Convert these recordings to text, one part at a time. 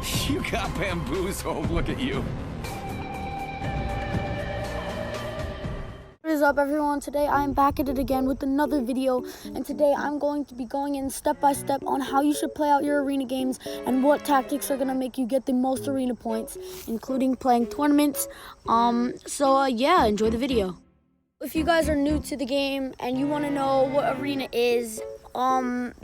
You got bamboozled, look at you. What is up, everyone? Today I am back at it again with another video, and today I'm going to be going in step by step on how you should play out your arena games and what tactics are going to make you get the most arena points, including playing tournaments. Yeah, enjoy the video. If you guys are new to the game and you want to know what arena is,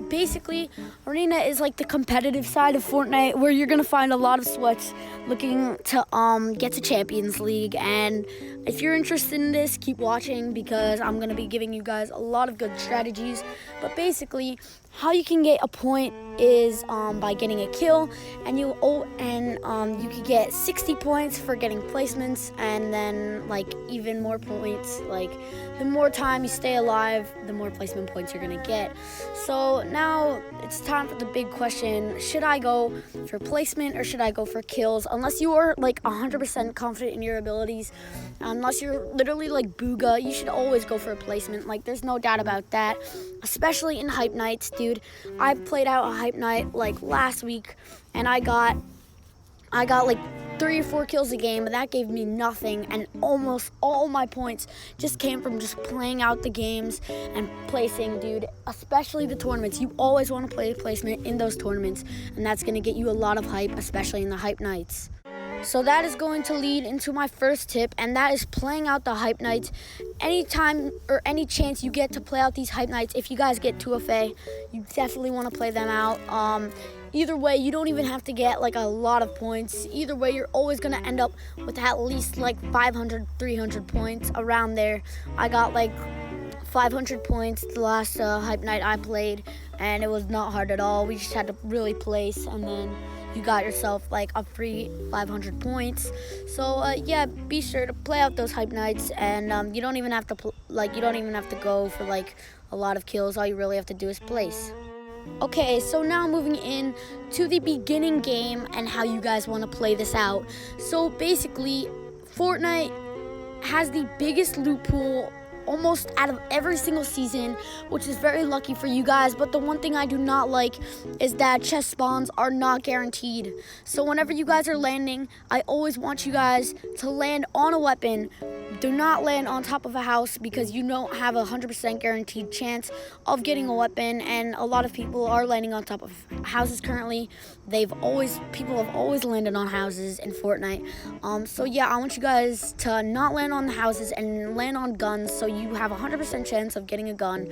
basically arena is like the competitive side of Fortnite, where you're gonna find a lot of sweats looking to get to Champions League. And if you're interested in this, keep watching, because I'm gonna be giving you guys a lot of good strategies. But basically, how you can get a point is by getting a kill, and you could get 60 points for getting placements, and then like even more points. Like the more time you stay alive, the more placement points you're gonna get. So now it's time for the big question: should I go for placement or should I go for kills? Unless you are like 100% confident in your abilities, unless you're literally like Booga, you should always go for a placement. Like there's no doubt about that, especially in hype nights, dude. I played out a hype night like last week, and I got like 3 or 4 kills a game, but that gave me nothing, and almost all my points just came from just playing out the games and placing, dude. Especially the tournaments, you always want to play placement in those tournaments, and that's going to get you a lot of hype, especially in the hype nights. So that is going to lead into my first tip, and that is playing out the hype nights. Anytime or any chance you get to play out these hype nights, if you guys get 2FA, you definitely want to play them out. Either way, you don't even have to get like a lot of points. Either way, you're always going to end up with at least like 500, 300 points around there. I got like 500 points the last hype night I played, and it was not hard at all. We just had to really place, and then you got yourself like a free 500 points. So yeah, be sure to play out those hype nights, and you don't even have to go for like a lot of kills. All you really have to do is place. Okay, so now moving in to the beginning game and how you guys want to play this out. So basically, Fortnite has the biggest loot pool almost out of every single season, which is very lucky for you guys. But the one thing I do not like is that chest spawns are not guaranteed. So whenever you guys are landing, I always want you guys to land on a weapon. Do not land on top of a house, because you don't have a 100% guaranteed chance of getting a weapon, and a lot of people are landing on top of houses currently. People have always landed on houses in Fortnite. So yeah, I want you guys to not land on the houses and land on guns, so you have a 100% chance of getting a gun.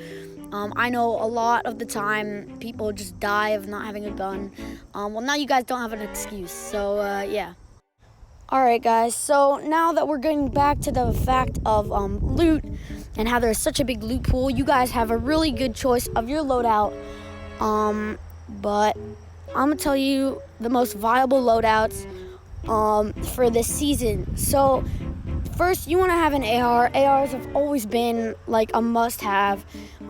I know a lot of the time people just die of not having a gun. Well, now you guys don't have an excuse, so yeah. Alright guys, so now that we're getting back to the fact of loot and how there's such a big loot pool, you guys have a really good choice of your loadout. But I'm going to tell you the most viable loadouts for this season. So first, you want to have an AR. ARs have always been like a must-have.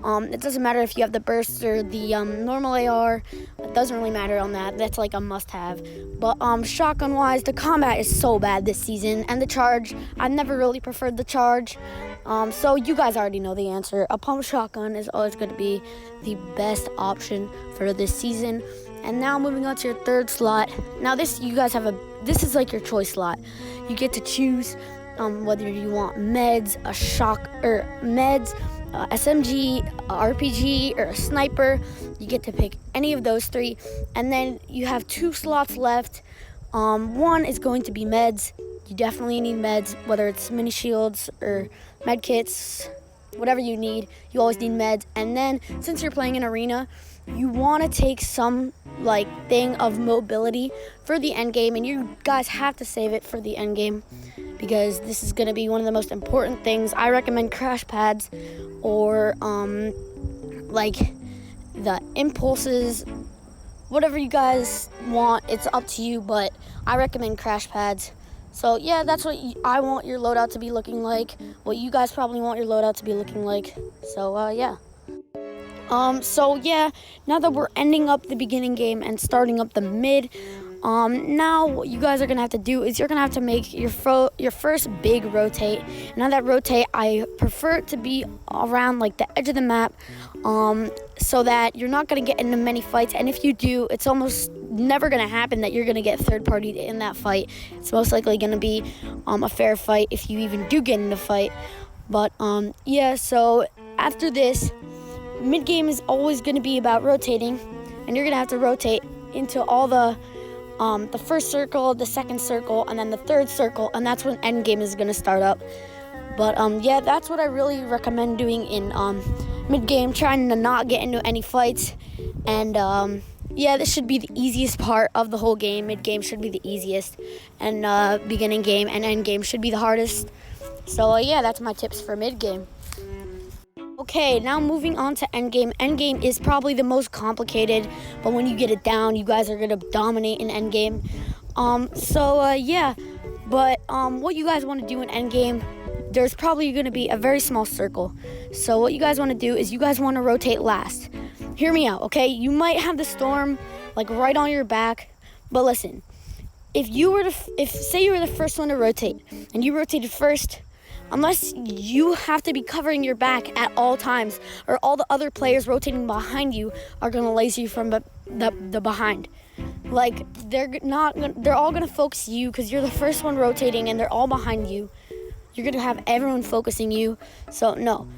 It doesn't matter if you have the burst or the normal AR. It doesn't really matter on that. That's like a must-have. But shotgun-wise, the combat is so bad this season, and the charge, I've never really preferred the charge. So you guys already know the answer. A pump shotgun is always going to be the best option for this season. And now moving on to your third slot. Now this is like your choice slot. You get to choose whether you want meds, SMG, RPG, or a sniper. You get to pick any of those 3, and then you have 2 slots left. One is going to be meds. You definitely need meds, whether it's mini shields or med kits, whatever you need. You always need meds. And then, since you're playing an arena, you want to take some like thing of mobility for the end game, and you guys have to save it for the end game, because this is going to be one of the most important things. I recommend crash pads or like the impulses, whatever you guys want. It's up to you, but I recommend crash pads. So yeah, that's what I want your loadout to be looking like, what you guys probably want your loadout to be looking like. So yeah. So yeah, now that we're ending up the beginning game and starting up the mid, now what you guys are gonna have to do is you're gonna have to make your first big rotate. Now that rotate, I prefer it to be around like the edge of the map, so that you're not gonna get into many fights. And if you do, it's almost never going to happen that you're going to get third partied in that fight. It's most likely going to be a fair fight if you even do get in the fight. But yeah, so after this, mid game is always going to be about rotating, and you're going to have to rotate into all the first circle, the second circle, and then the third circle, and that's when end game is going to start up. But yeah, that's what I really recommend doing in mid game, trying to not get into any fights. And yeah, this should be the easiest part of the whole game. Mid game should be the easiest, and beginning game and end game should be the hardest. So yeah, that's my tips for mid game. Okay, now moving on to endgame. Endgame is probably the most complicated, but when you get it down, you guys are going to dominate in endgame. Yeah, but what you guys want to do in endgame, there's probably going to be a very small circle. So what you guys want to do is you guys want to rotate last. Hear me out, okay? You might have the storm like right on your back, but listen, if say you were the first one to rotate and you rotated first, unless you have to be covering your back at all times, or all the other players rotating behind you are going to laser you from the behind. Like, they're all going to focus you because you're the first one rotating and they're all behind you. You're going to have everyone focusing you, so no.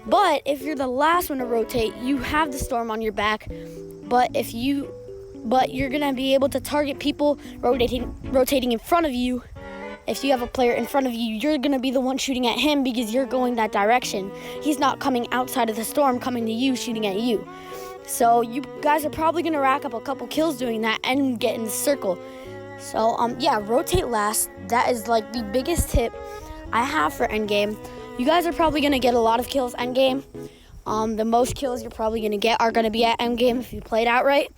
But if you're the last one to rotate, you have the storm on your back, but you're going to be able to target people rotating in front of you. If you have a player in front of you, you're going to be the one shooting at him because you're going that direction. He's not coming outside of the storm, coming to you, shooting at you. So you guys are probably going to rack up a couple kills doing that and get in the circle. So yeah, rotate last. That is like the biggest tip I have for endgame. You guys are probably going to get a lot of kills endgame. The most kills you're probably going to get are going to be at endgame if you play it out right.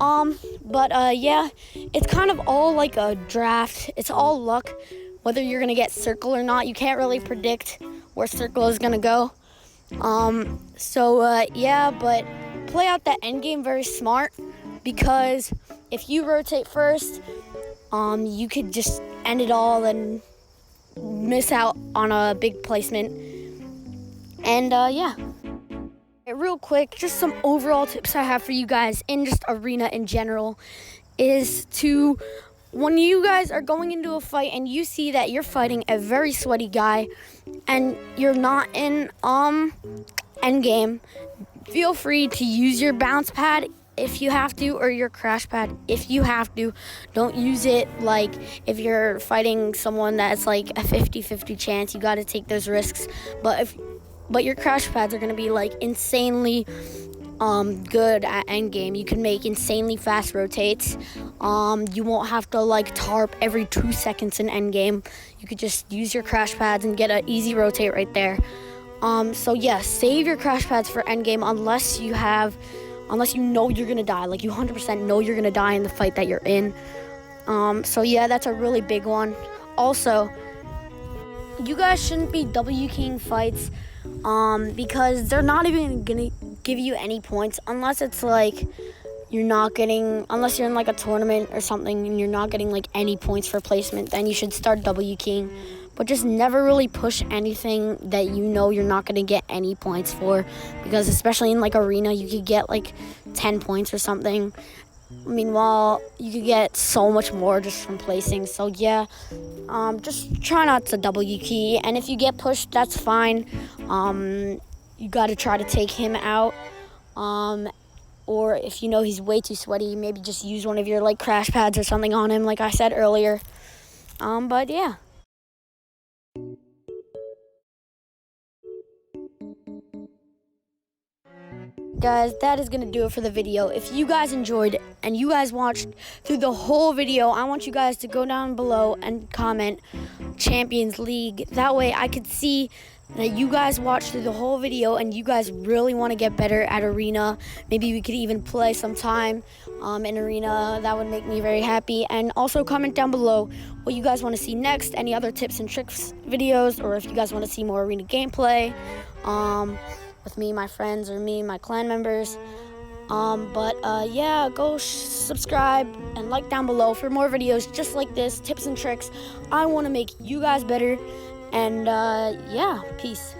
Yeah, it's kind of all like a draft. It's all luck, whether you're going to get circle or not. You can't really predict where circle is going to go. Yeah, but play out that end game very smart, because if you rotate first, you could just end it all and miss out on a big placement. And, yeah. Real quick, just some overall tips I have for you guys in just arena in general is to, when you guys are going into a fight and you see that you're fighting a very sweaty guy and you're not in endgame, feel free to use your bounce pad if you have to, or your crash pad if you have to. Don't use it like if you're fighting someone that's like a 50-50 chance. You got to take those risks. But your crash pads are going to be like insanely good at endgame. You can make insanely fast rotates. You won't have to like tarp every 2 seconds in endgame. You could just use your crash pads and get an easy rotate right there. So yeah, save your crash pads for endgame unless you know you're going to die. Like you 100% know you're going to die in the fight that you're in. So yeah, that's a really big one. Also, you guys shouldn't be W keying fights because they're not even gonna give you any points unless it's like unless you're in like a tournament or something and you're not getting like any points for placement, then you should start W keying. But just never really push anything that you know you're not gonna get any points for, because especially in like arena, you could get like 10 points or something. Meanwhile, you could get so much more just from placing. So yeah, just try not to W key, and if you get pushed, that's fine. You got to try to take him out, or if you know he's way too sweaty, maybe just use one of your like crash pads or something on him, like I said earlier. But yeah. Guys, that is going to do it for the video. If you guys enjoyed and you guys watched through the whole video, I want you guys to go down below and comment Champions League. That way I could see that you guys watched through the whole video and you guys really want to get better at arena. Maybe we could even play sometime in arena. That would make me very happy. And also comment down below what you guys want to see next, any other tips and tricks videos, or if you guys want to see more arena gameplay with me, my friends, or me, my clan members. Yeah, go subscribe and like down below for more videos just like this, tips and tricks. I want to make you guys better. And yeah, peace.